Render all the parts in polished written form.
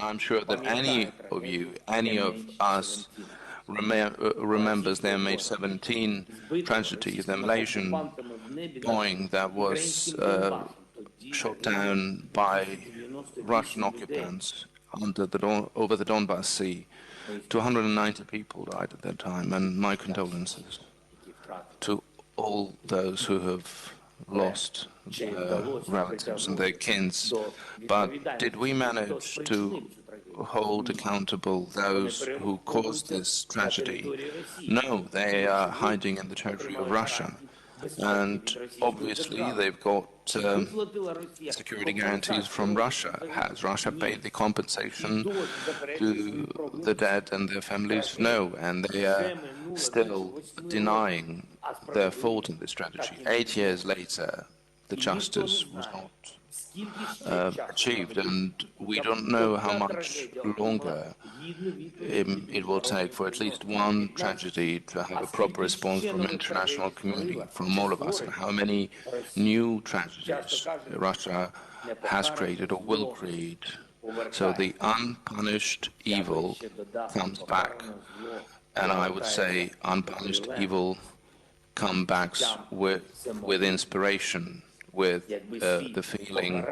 I'm sure that any of you, any of us, remembers the MH17 tragedy, the Malaysian Boeing that was shot down by Russian occupants over the Donbas Sea. 290 people died at that time, and my condolences to all those who have lost their relatives and their kins. But did we manage to hold accountable those who caused this tragedy? No, they are hiding in the territory of Russia. And obviously they've got security guarantees from Russia. Has Russia paid the compensation to the dead and their families? No, and they are still denying their fault in this tragedy. 8 years later, the justice was not achieved, and we don't know how much longer it will take for at least one tragedy to have a proper response from the international community, from all of us, and how many new tragedies Russia has created or will create. So the unpunished evil comes back, and I would say unpunished evil comes back with inspiration, with the feeling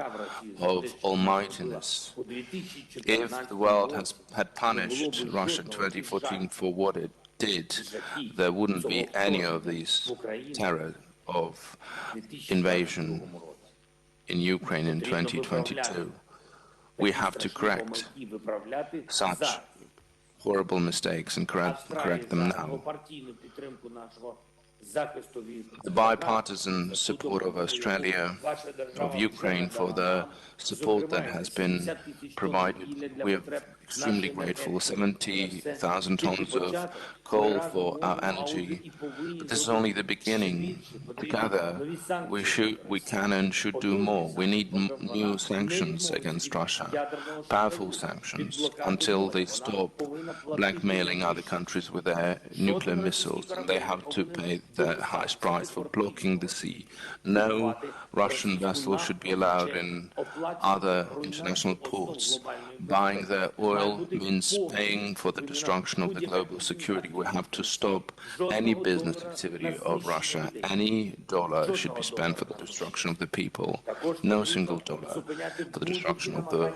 of almightiness. If the world had punished Russia in 2014 for what it did, there wouldn't be any of these terror of invasion in Ukraine in 2022. We have to correct such horrible mistakes and correct them now. The bipartisan support of Australia, of Ukraine, for the support that has been provided, we are extremely grateful. 70,000 tons of coal for our energy. But this is only the beginning. Together, we can and should do more. We need new sanctions against Russia, powerful sanctions, until they stop blackmailing other countries with their nuclear missiles. And they have to pay the highest price for blocking the sea. No Russian vessel should be allowed in other international ports. Buying their oil means paying for the destruction of the global security. We have to stop any business activity of Russia. Any dollar should be spent for the destruction of the people. No single dollar for the destruction of the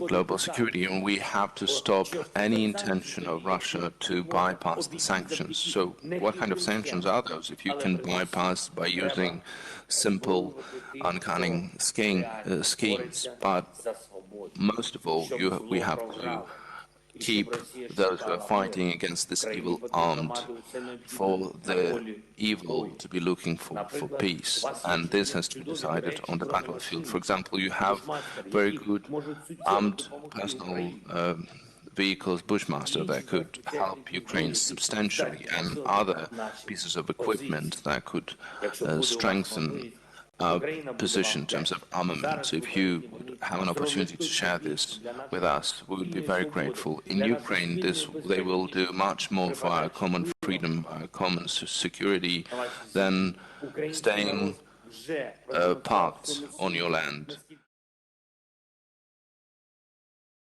global security. And we have to stop any intention of Russia to bypass the sanctions. So what kind of sanctions are those? If you can bypass by using simple, uncanny schemes, but most of all, we have to keep those who are fighting against this evil armed, for the evil to be looking for peace. And this has to be decided on the battlefield. For example, you have very good armed personal vehicles, Bushmaster, that could help Ukraine substantially, and other pieces of equipment that could strengthen our position in terms of armament. So if you would have an opportunity to share this with us, we would be very grateful. In Ukraine, they will do much more for our common freedom, our common security, than staying parked on your land.